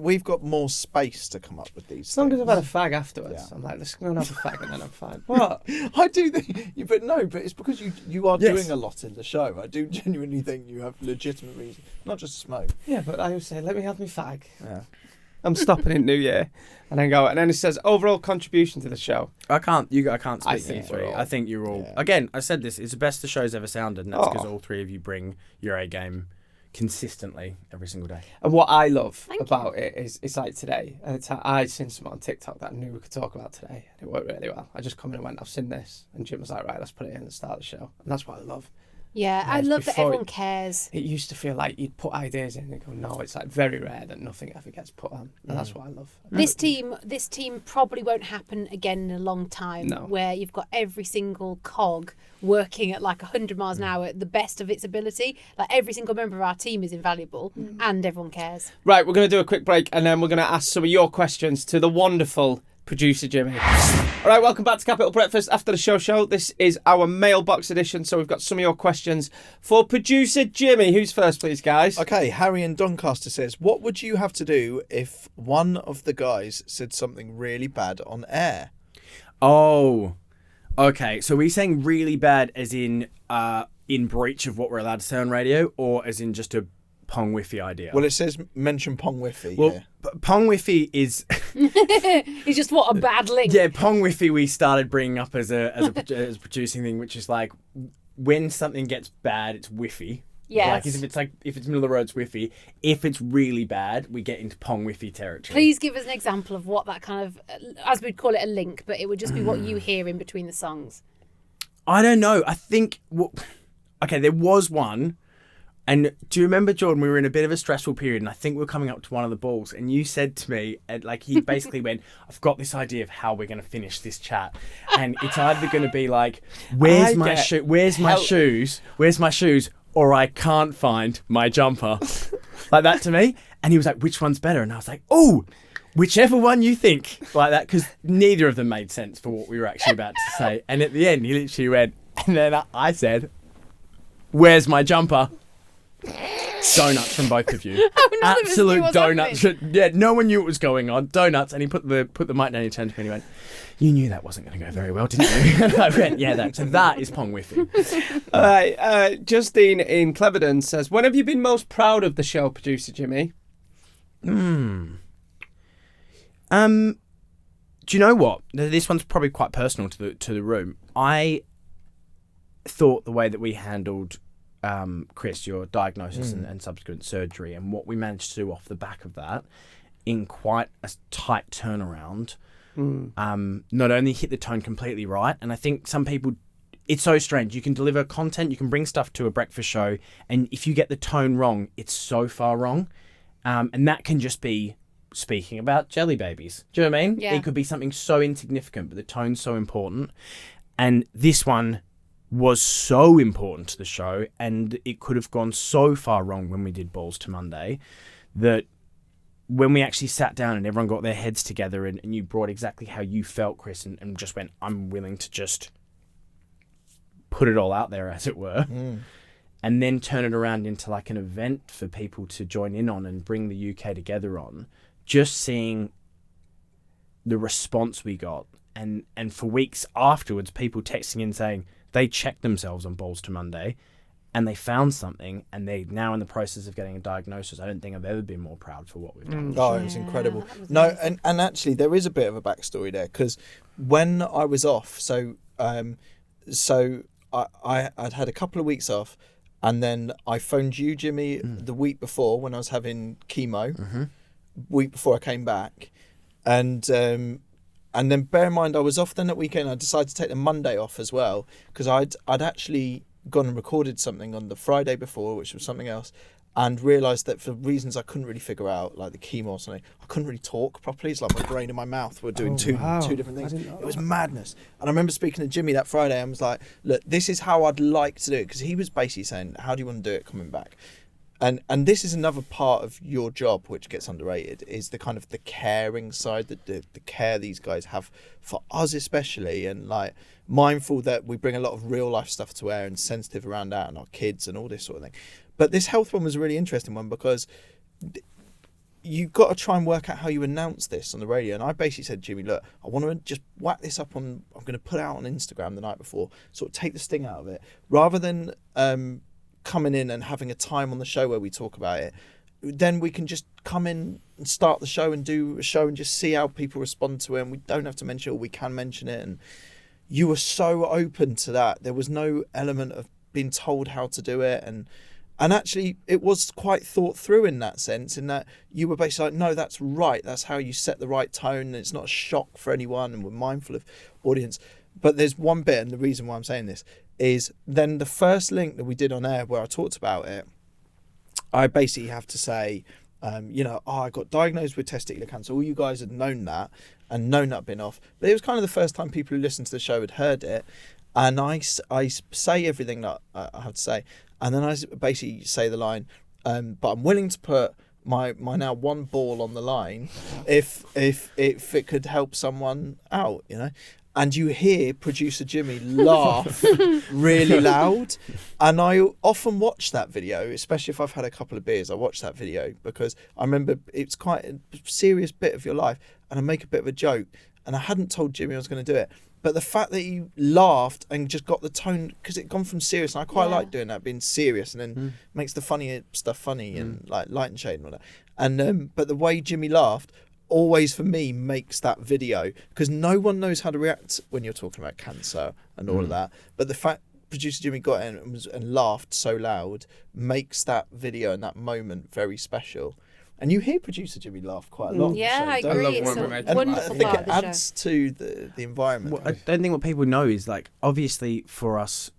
We've got more space to come up with these. As long things. as I've had a fag afterwards, I'm like, let's go and have a fag, and then I'm fine. What? I do think, but it's because you are doing a lot in the show. I do genuinely think you have legitimate reasons, not just smoke. Yeah, but I always say, let me have my fag. Yeah. I'm stopping in New Year, and then it says overall contribution to the show. I can't speak for you think three. we're all- I think you're all. Again, I said this. It's the best the show's ever sounded, and that's because all three of you bring your A game consistently every single day. And what I love about it is it's like today, and I'd seen something on TikTok that I knew we could talk about today, and it worked really well. I just come in and went, I've seen this, and Jim was like, right, let's put it in at the start of the show, and that's what I love. Yeah, I love that before everyone cares. It used to feel like you'd put ideas in and go, no, it's like very rare that nothing ever gets put on, and that's what I love. This team probably won't happen again in a long time. No. Where you've got every single cog working at like 100 miles an hour at the best of its ability. Like every single member of our team is invaluable, and everyone cares. Right, we're going to do a quick break, and then we're going to ask some of your questions to the wonderful producer Jimmy. All right, welcome back to Capital Breakfast after the show. This is our mailbox edition, so we've got some of your questions for producer Jimmy. Who's first, please, guys? Okay, Harry in Doncaster says, what would you have to do if one of the guys said something really bad on air? Oh, okay. So we're saying really bad as in breach of what we're allowed to say on radio, or as in just a Pong Whiffy idea? Well, it says mention Pong Whiffy. Well, Pong Whiffy is... It's just what a bad link. Yeah, Pong Whiffy we started bringing up as a producing thing, which is like when something gets bad, it's whiffy. Yes. Like if it's middle of the road, it's whiffy. If it's really bad, we get into Pong Whiffy territory. Please give us an example of what that kind of, as we'd call it, a link, but it would just be what you hear in between the songs. I don't know. I think... okay, there was one... And do you remember, Jordan, we were in a bit of a stressful period, and I think we were coming up to one of the balls, and you said to me, like, he basically went, I've got this idea of how we're going to finish this chat, and it's either going to be like, where's my shoes, or I can't find my jumper. Like that to me. And he was like, which one's better? And I was like, oh, whichever one you think. Like that, because neither of them made sense for what we were actually about to say. And at the end, he literally went, and then I said, where's my jumper? Donuts from both of you. Absolute donuts. Yeah, no one knew what was going on. Donuts, and he put the mic down and he turned to me and he went, you knew that wasn't going to go very well, didn't you? And I went, yeah, so that is Pong Whiffy. All right, Justine in Clevedon says, when have you been most proud of the show, producer Jimmy? Do you know what? This one's probably quite personal to the room. I thought the way that we handled Chris, your diagnosis and subsequent surgery, and what we managed to do off the back of that in quite a tight turnaround, not only hit the tone completely right, and I think some people, it's so strange. You can deliver content, you can bring stuff to a breakfast show, and if you get the tone wrong, it's so far wrong. And that can just be speaking about jelly babies. Do you know what I mean? Yeah. It could be something so insignificant, but the tone's so important. And this one was so important to the show, and it could have gone so far wrong when we did Balls to Monday, that when we actually sat down and everyone got their heads together and you brought exactly how you felt, Chris, and just went, I'm willing to just put it all out there, as it were, and then turn it around into like an event for people to join in on and bring the UK together on, just seeing the response we got. And for weeks afterwards, people texting in saying they checked themselves on Balls to Monday and they found something, and they're now in the process of getting a diagnosis. I don't think I've ever been more proud for what we've done. Oh, it was incredible. No, and actually there is a bit of a backstory there, because when I was off, I'd had a couple of weeks off, and then I phoned you, Jimmy, the week before when I was having chemo, week before I came back, and then bear in mind I was off then that weekend. I decided to take the Monday off as well, because I'd actually gone and recorded something on the Friday before, which was something else, and realised that for reasons I couldn't really figure out, like the chemo or something, I couldn't really talk properly. It's like my brain and my mouth were doing two different things. It was madness. And I remember speaking to Jimmy that Friday and was like, look, this is how I'd like to do it, because he was basically saying, how do you want to do it coming back? And this is another part of your job which gets underrated, is the kind of the caring side, that the care these guys have for us especially, and like mindful that we bring a lot of real life stuff to air and sensitive around that and our kids and all this sort of thing. But this health one was a really interesting one because you've got to try and work out how you announce this on the radio. And I basically said, Jimmy, look, I want to just whack this up I'm going to put it out on Instagram the night before, sort of take the sting out of it, rather than coming in and having a time on the show where we talk about it. Then we can just come in and start the show and do a show and just see how people respond to it, and we don't have to mention it, or we can mention it. And you were so open to that. There was no element of being told how to do it, and actually it was quite thought through in that sense, in that you were basically like, no, that's right, that's how you set the right tone, and it's not a shock for anyone, and we're mindful of audience. But there's one bit, and the reason why I'm saying this is then the first link that we did on air where I talked about it, I basically have to say, I got diagnosed with testicular cancer. All you guys had known that and known that been off, but it was kind of the first time people who listened to the show had heard it. And I say everything that I have to say, and then I basically say the line, but I'm willing to put my now one ball on the line if it could help someone out, And you hear producer Jimmy laugh really loud. And I often watch that video, especially if I've had a couple of beers. I watch that video because I remember it's quite a serious bit of your life, and I make a bit of a joke. And I hadn't told Jimmy I was going to do it. But the fact that you laughed and just got the tone, because it gone from serious, and I quite like doing that, being serious, and then makes the funny stuff funny and like light and shade and all that. And but the way Jimmy laughed always for me makes that video, because no one knows how to react when you're talking about cancer and all of that. But the fact producer Jimmy got in and laughed so loud makes that video and that moment very special. And you hear producer Jimmy laugh quite a lot. Yeah, I agree. It's a wonderful part of the show. It adds to the environment. Well, I don't think what people know is, like, obviously for us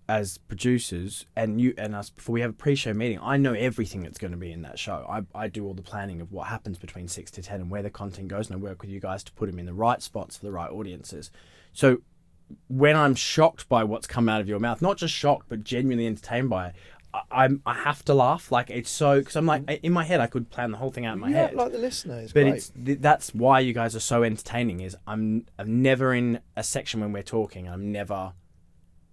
as producers and you and us, before we have a pre-show meeting, I know everything that's going to be in that show. I do all the planning of what happens between 6 to 10 and where the content goes, and I work with you guys to put them in the right spots for the right audiences. So when I'm shocked by what's come out of your mouth, not just shocked, but genuinely entertained by it, I have to laugh. Like, it's so, because I'm like, in my head I could plan the whole thing out in my head. Like the listener, it's but great. That's why you guys are so entertaining. Is I'm never in a section when we're talking. I'm never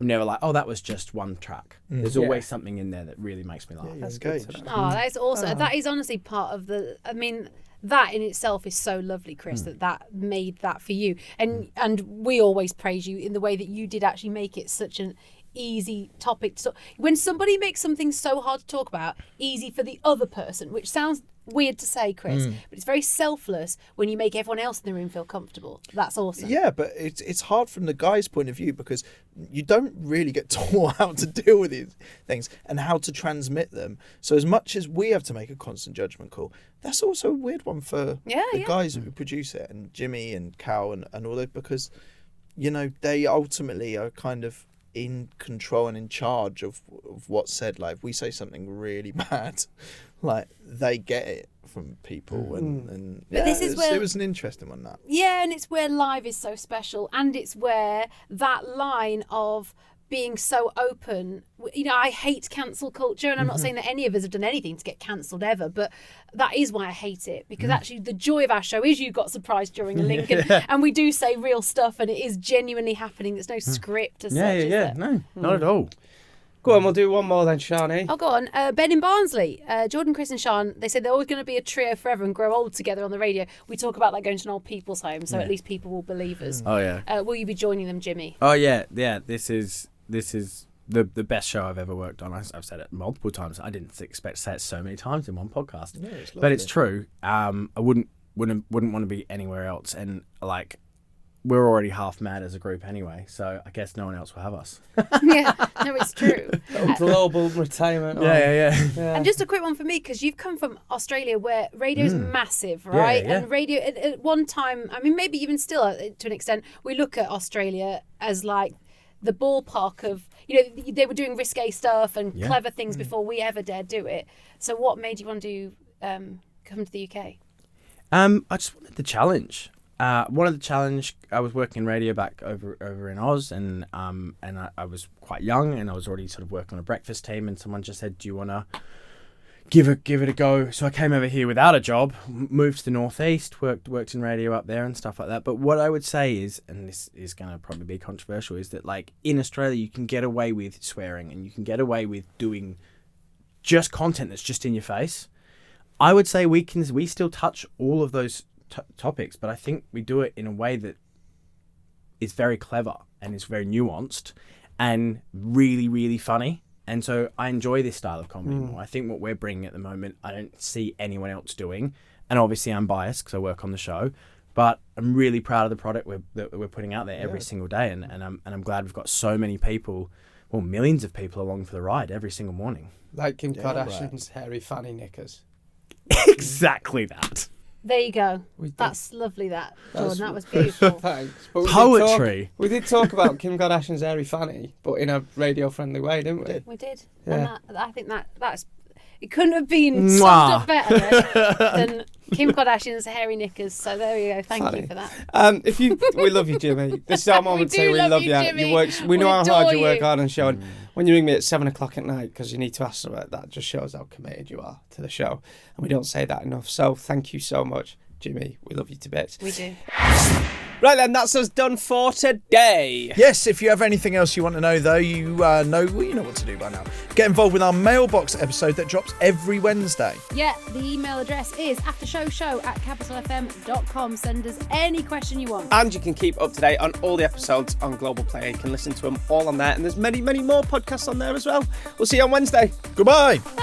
like, oh, that was just one track. There's always something in there that really makes me laugh. Yeah, that's good. Oh, that's awesome. That is honestly part of the. I mean, that in itself is so lovely, Chris. That made that for you, and we always praise you in the way that you did actually make it such an easy topic. So when somebody makes something so hard to talk about easy for the other person, which sounds weird to say, Chris, but it's very selfless when you make everyone else in the room feel comfortable. That's awesome. Yeah, but it's hard from the guy's point of view, because you don't really get taught how to deal with these things and how to transmit them. So as much as we have to make a constant judgment call, that's also a weird one for the guys who produce it, and Jimmy and Cal and all that, because they ultimately are kind of in control and in charge of what's said. Like, if we say something really bad, like, they get it from people, and but this is where it was an interesting one, that. Yeah, and it's where live is so special, and it's where that line of being so open. I hate cancel culture, and I'm not saying that any of us have done anything to get cancelled ever, but that is why I hate it, because actually the joy of our show is you got surprised during a link, and we do say real stuff, and it is genuinely happening. There's no script as such. Yeah, no, not at all. Go on, we'll do one more then, Shani. Oh, go on. Ben in Barnsley, Jordan, Chris and Sean, they said they're always going to be a trio forever and grow old together on the radio. We talk about that going to an old people's home, so at least people will believe us. Oh, yeah. Will you be joining them, Jimmy? Oh, yeah. This is the best show I've ever worked on. I've said it multiple times. I didn't expect to say it so many times in one podcast. Yeah, it's but it's true. I wouldn't want to be anywhere else, and like, we're already half mad as a group anyway, so I guess no one else will have us. Yeah, no, it's true. Global retirement. Yeah. And just a quick one for me, because you've come from Australia, where radio's massive, right? Yeah. And radio, at one time, I mean, maybe even still to an extent, we look at Australia as like the ballpark of, they were doing risque stuff and clever things before we ever dared do it. So what made you want to come to the UK? I just wanted the challenge. I was working in radio back over in Oz, and I was quite young, and I was already sort of working on a breakfast team, and someone just said, do you want give it a go. So I came over here without a job, moved to the northeast, worked in radio up there and stuff like that. But what I would say is, and this is going to probably be controversial, is that like in Australia you can get away with swearing and you can get away with doing just content that's just in your face. I would say we still touch all of those topics, but I think we do it in a way that is very clever and is very nuanced and really, really funny. And so I enjoy this style of comedy more. I think what we're bringing at the moment, I don't see anyone else doing. And obviously I'm biased because I work on the show, but I'm really proud of the product that we're putting out there every single day. And I'm glad we've got so many people, well, millions of people along for the ride every single morning. Like Kim Kardashian's hairy fanny knickers. Exactly that. There you go. That's lovely, that, Jordan. That was beautiful. Thanks. But Poetry. We did talk about Kim Kardashian's hairy fanny, but in a radio-friendly way, didn't we? We did. Yeah. And I think that's... It couldn't have been summed up better than Kim Kardashian's hairy knickers. So there we go. Thank you for that. We love you, Jimmy. This is our moment to say we love you. Jimmy. We know how hard you work you. hard on the show. And when you ring me at 7 o'clock at night because you need to ask about that, just shows how committed you are to the show. And we don't say that enough. So thank you so much, Jimmy. We love you to bits. We do. Right then, that's us done for today. Yes, if you have anything else you want to know, though, you know what to do by now. Get involved with our mailbox episode that drops every Wednesday. Yeah, the email address is aftershowshow@capitalfm.com. Send us any question you want. And you can keep up to date on all the episodes on Global Play. You can listen to them all on there. And there's many, many more podcasts on there as well. We'll see you on Wednesday. Goodbye. Bye.